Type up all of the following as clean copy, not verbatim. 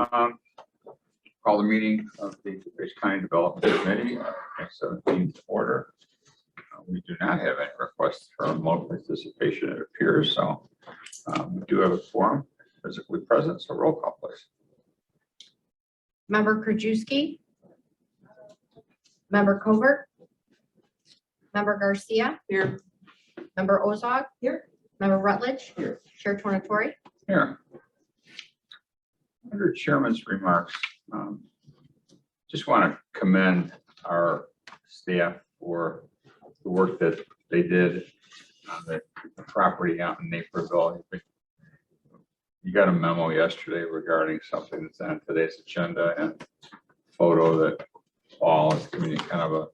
Call the meeting of the DuPage County Development Committee, 17th order. We do not have any requests for remote participation, it appears, so we do have a quorum physically present, so roll call, please. Member Krajewski, Member Covert, Member Garcia, Here. Member Ozog, Here. Member Rutledge, Here. Chair Tornatori. Here. Under Chairman's remarks, just want to commend our staff for the work that they did on the property out in Naperville. You got a memo yesterday regarding something that's on today's agenda and photo that Paul is giving you kind of a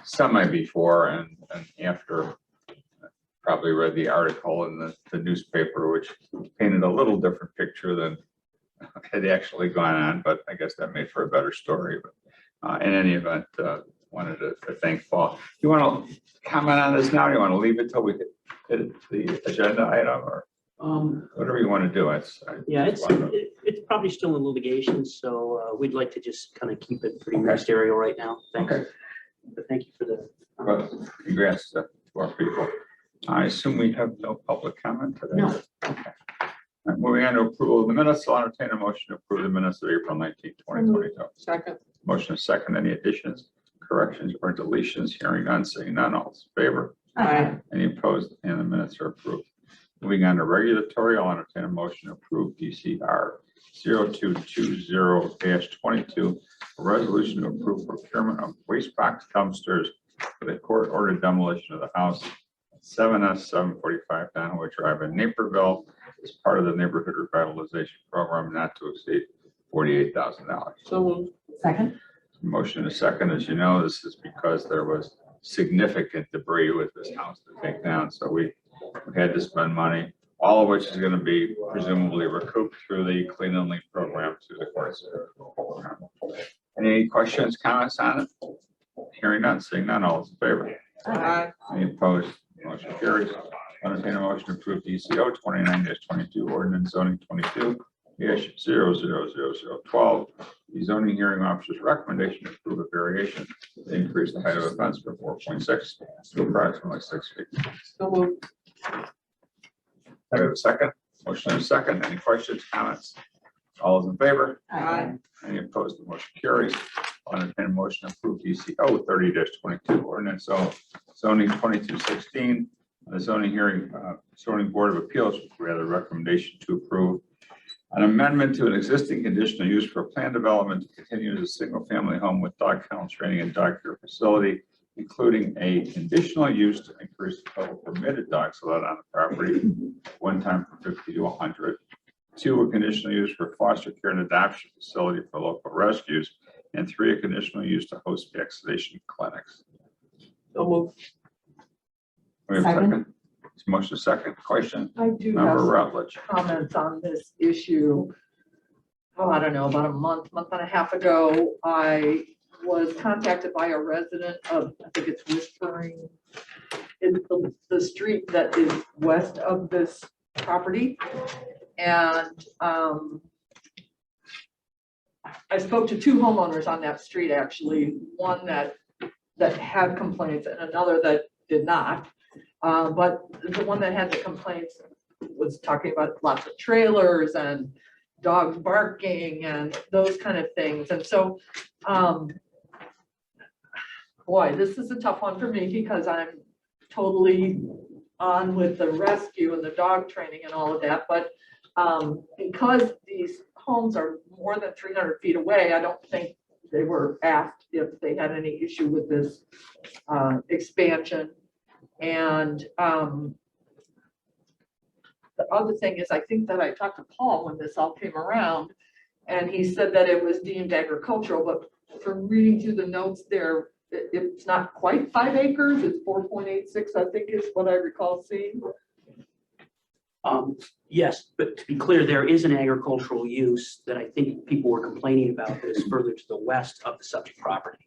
semi before and after. Probably read the article in the newspaper, which painted a little different picture than had actually gone on, but I guess that made for a better story. But in any event, wanted to thank Paul. You want to comment on this now? Or you want to leave it till we hit the agenda item, or whatever you want to do? It's probably still in litigation, so we'd like to just kind of keep it pretty ministerial right now. Thanks. Okay. But thank you for the. Congrats to our people. I assume we have no public comment today. No. Okay. Right, moving on to approval of the minutes, I'll entertain a motion to approve the minutes of April 19, 2022. Second. Motion is second. Any additions, corrections, or deletions? Hearing none, seeing none, all in favor? Aye. Any opposed? And the minutes are approved. Moving on to regulatory, I'll entertain a motion to approve DCR 0220-22, a resolution to approve procurement of waste box dumpsters for the court-ordered demolition of the house 7S 745 Donaway Drive in Naperville as part of the neighborhood revitalization program, not to exceed $48,000. So moved. Second. Motion is second. As you know, this is because there was significant debris with this house to take down, so we had to spend money, all of which is going to be presumably recouped through the Clean and Lean program through the courts. Any questions, comments on it? Hearing none, seeing none, all is in favor? Aye. Any opposed? Motion carries. Entertain a motion to approve DCO 29-22 ordinance zoning 22-000012. The zoning hearing officer's recommendation to approve a variation to increase the height of a fence from 4.6 to approximately 6 feet. So moved. I have a second. Motion is second. Any questions, comments? All is in favor? Aye. Any opposed? The motion carries. I'll entertain a motion to approve DCO 30-22 ordinance zoning 2216. The zoning hearing, zoning board of appeals, we had a recommendation to approve an amendment to an existing conditional use for planned development to continue as a single family home with dog kennel training and dog care facility, including a conditional use to increase the total permitted dogs allowed on the property, one time from 50 to 100. Two, a conditional use for foster care and adoption facility for local rescues, and three, a conditional use to host vaccination clinics. So moved. We have a second. Motion is second. Question. I do Member have some Rutledge. comments on this issue. Oh, I don't know, about a month and a half ago, I was contacted by a resident of, I think it's Whispering, in the street that is west of this property. And I spoke to two homeowners on that street, actually, one that had complaints and another that did not. But the one that had the complaints was talking about lots of trailers and dogs barking and those kind of things. And so, boy, this is a tough one for me because I'm totally on with the rescue and the dog training and all of that. But because these homes are more than 300 feet away, I don't think they were asked if they had any issue with this expansion. And the other thing is, I think that I talked to Paul when this all came around, and he said that it was deemed agricultural, but from reading through the notes there, it's not quite 5 acres, it's 4.86, I think is what I recall seeing. Yes, but to be clear, there is an agricultural use that I think people were complaining about that is further to the west of the subject property.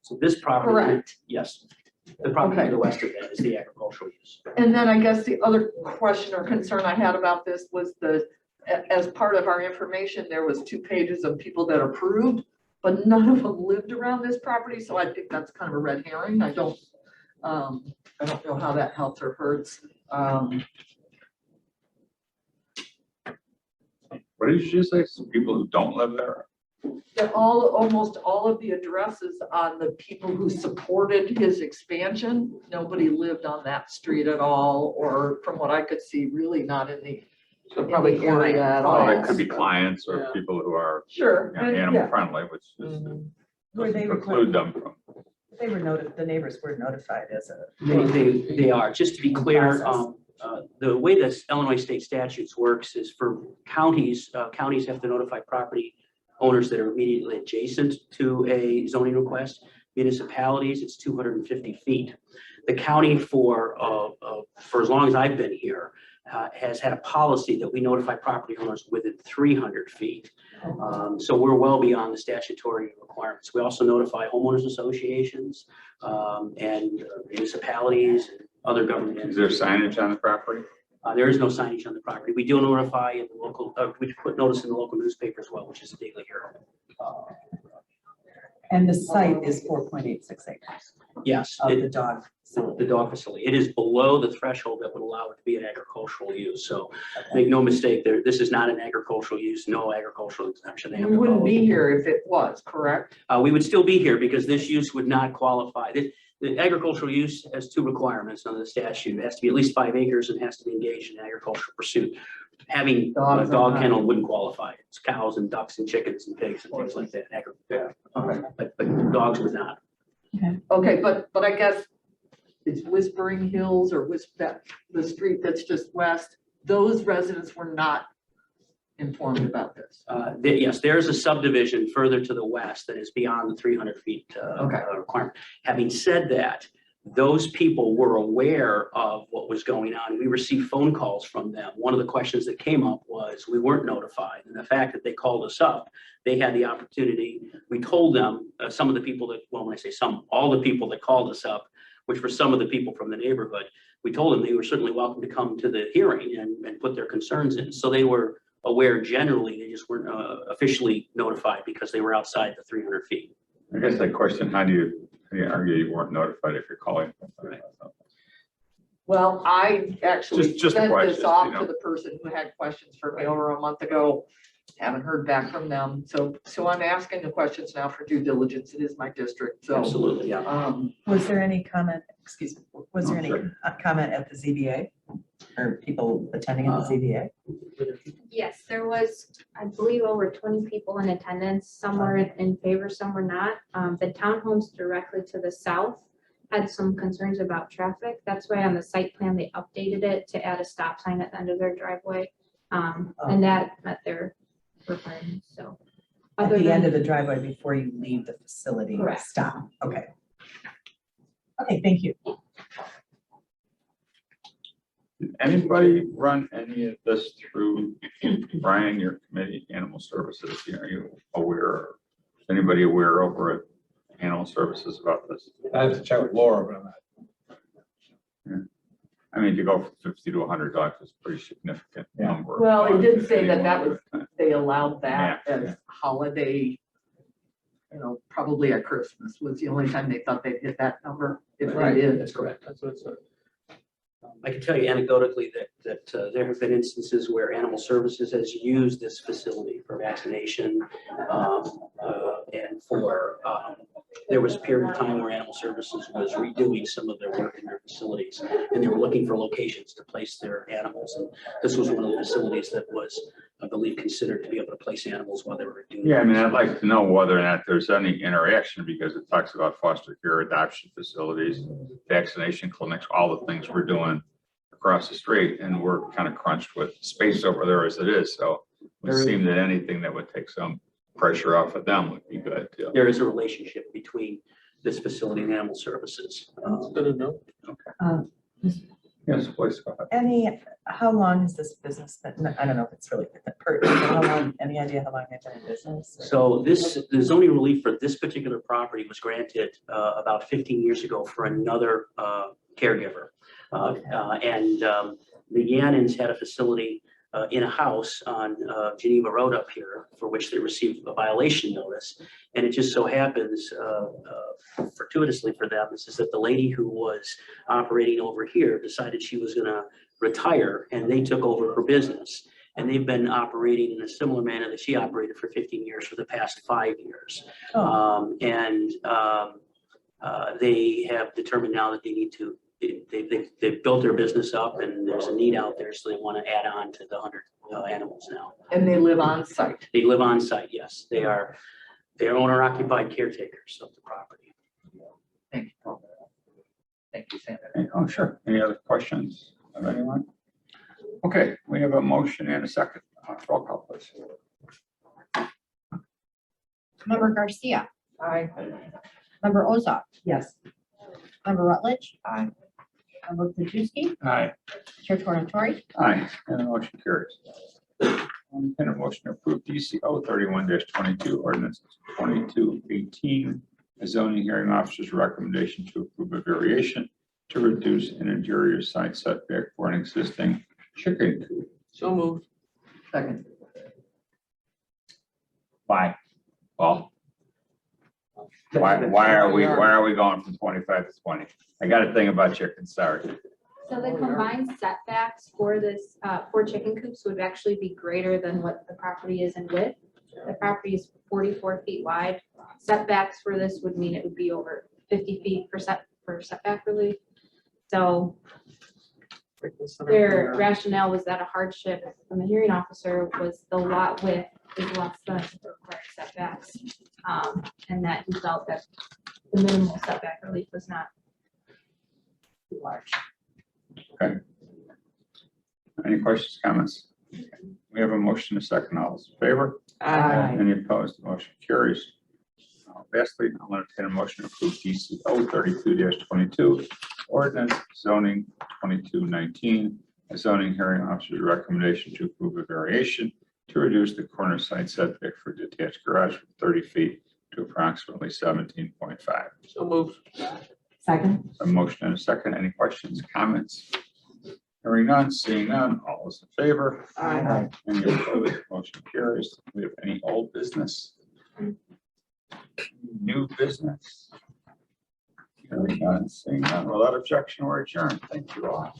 So this property, Correct. yes, the property Okay. to the west of that is the agricultural use. And then I guess the other question or concern I had about this was the as part of our information, there was 2 pages of people that approved, but none of them lived around this property, so I think that's kind of a red herring. I don't know how that helps or hurts. What did you just say? Some people who don't live there? That almost all of the addresses on the people who supported his expansion, nobody lived on that street at all, or from what I could see, really not in the So probably area at Oh, all. it could be clients or Yeah. people who are Sure. and animal yeah. friendly, which is Were they preclude them from. They were the neighbors were notified as a. They are, just to be clear, Process. the way that Illinois state statutes works is for counties, counties have to notify property owners that are immediately adjacent to a zoning request. Municipalities, it's 250 feet. The county for as long as I've been here, has had a policy that we notify property owners within 300 feet. So we're well beyond the statutory requirements. We also notify homeowners associations and municipalities and other government Is there entities. signage on the property? There is no signage on the property. We do notify in the local, we put notice in the local newspaper as well, which is the Daily Herald. And the site is 4.86 acres Yes, of the dog. the dog facility. It is below the threshold that would allow it to be an agricultural use. So make no mistake, this is not an agricultural use, no agricultural exemption. They have We to wouldn't follow. be here if it was, correct? We would still be here because this use would not qualify. The agricultural use has 2 requirements under the statute. It has to be at least 5 acres and has to be engaged in agricultural pursuit. Having a Dogs are dog not. kennel wouldn't qualify. It's cows and ducks and chickens and pigs and things like that. But dogs would not. Okay, but I guess it's Whispering Hills or the street that's just west, those residents were not informed about this. Yes, there is a subdivision further to the west that is beyond the 300 feet Okay. requirement. Having said that, those people were aware of what was going on. We received phone calls from them. One of the questions that came up was we weren't notified. And the fact that they called us up, they had the opportunity. We told them, some of the people that, well, when I say some, all the people that called us up, which were some of the people from the neighborhood, we told them they were certainly welcome to come to the hearing and put their concerns in. So they were aware generally, they just weren't officially notified because they were outside the 300 feet. I guess that question, how do you argue you weren't notified if you're calling? Right. Well, I actually Just a sent question, this off you know. to the person who had questions for me over a month ago. Haven't heard back from them. So I'm asking the questions now for due diligence. It is my district, so. Absolutely, yeah. Was there any comment, excuse me, was there Oh, any sure. comment at the ZBA? Or people attending at the ZBA? Yes, there was, I believe, over 20 people in attendance. Some were in favor, some were not. The townhomes directly to the south had some concerns about traffic. That's why on the site plan, they updated it to add a stop sign at the end of their driveway. And that met their requirements, so. At Other the end of than, the driveway before you leave the facility? Correct. Stop, okay. Okay, thank you. Did anybody run any of this through Brian, your committee, Animal Services? Are you aware, is anybody aware over at Animal Services about this? I have to check with Laura, but I'm not. I mean, to go from 50 to 100 dogs is a pretty significant Yeah. number. Well, it did Dogs. say that Anyone was, they allowed that Yeah. as holiday, probably at Christmas was the only time they thought they'd hit that number, if they Right. did. That's correct. That's what it's. I can tell you anecdotally that there have been instances where Animal Services has used this facility for vaccination. And for, there was a period of time where Animal Services was redoing some of their work in their facilities. And they were looking for locations to place their animals. And this was one of the facilities that was, I believe, considered to be able to place animals while they were doing. Yeah, I mean, I'd like to know whether or not there's any interaction because it talks about foster care, adoption facilities, vaccination clinics, all the things we're doing across the street, and we're kind of crunched with space over there as it is. So it would Very- seem that anything that would take some pressure off of them would be good too. There is a relationship between this facility and Animal Services. Yes, please go ahead. How long has this business been, I don't know if it's really pertinent, but how long, any idea how long they've been in business? So the zoning relief for this particular property was granted about 15 years ago for another caregiver. And the Yannins had a facility in a house on Geneva Road up here, for which they received a violation notice. And it just so happens, fortuitously for them, is that the lady who was operating over here decided she was gonna retire, and they took over her business. And they've been operating in a similar manner that she operated for 15 years for the past 5 years. Oh. They have determined now that they need to, they've built their business up, and there's a need out there, so they want to add on to the 100 animals now. And they live on site. They live on site, yes. They're owner occupied caretakers of the property. Thank you. Thank you, Sam. Oh, sure. Any other questions of anyone? Okay, we have a motion and a second. Roll call, please. Member Garcia, Aye. Member Ozark, Yes. Member Rutledge. Aye. Member Krajewski, Aye. Chair Tornatori. Aye, and the motion carries. And a motion to approve DCO 31-22, ordinance 2218, a zoning hearing officer's recommendation to approve a variation to reduce an interior side setback for an existing chicken coop. So moved. Second. Why? Well, why are we going from 25 to 20? I got a thing about chickens, sorry. So the combined setbacks for this, for chicken coops would actually be greater than what the property is in width. The property is 44 feet wide. Setbacks for this would mean it would be over 50 feet for setback relief. So their rationale was that a hardship from the hearing officer was the lot width is less than the required setbacks. And that he felt that the minimal setback relief was not too large. Okay. Any questions, comments? Okay. We have a motion, a second. All those in favor? Aye. Any opposed? The motion carries. Lastly, I'll entertain a motion to approve DCO 32-22, ordinance zoning 2219, a zoning hearing officer's recommendation to approve a variation to reduce the corner side setback for detached garage from 30 feet to approximately 17.5. So moved. Second. A motion and a second. Any questions, comments? Hearing none, seeing none, all those in favor? Aye. Any opposed? Motion carries. Do we have any old business? New business? Hearing none, seeing none, without objection or adjourn. Thank you all.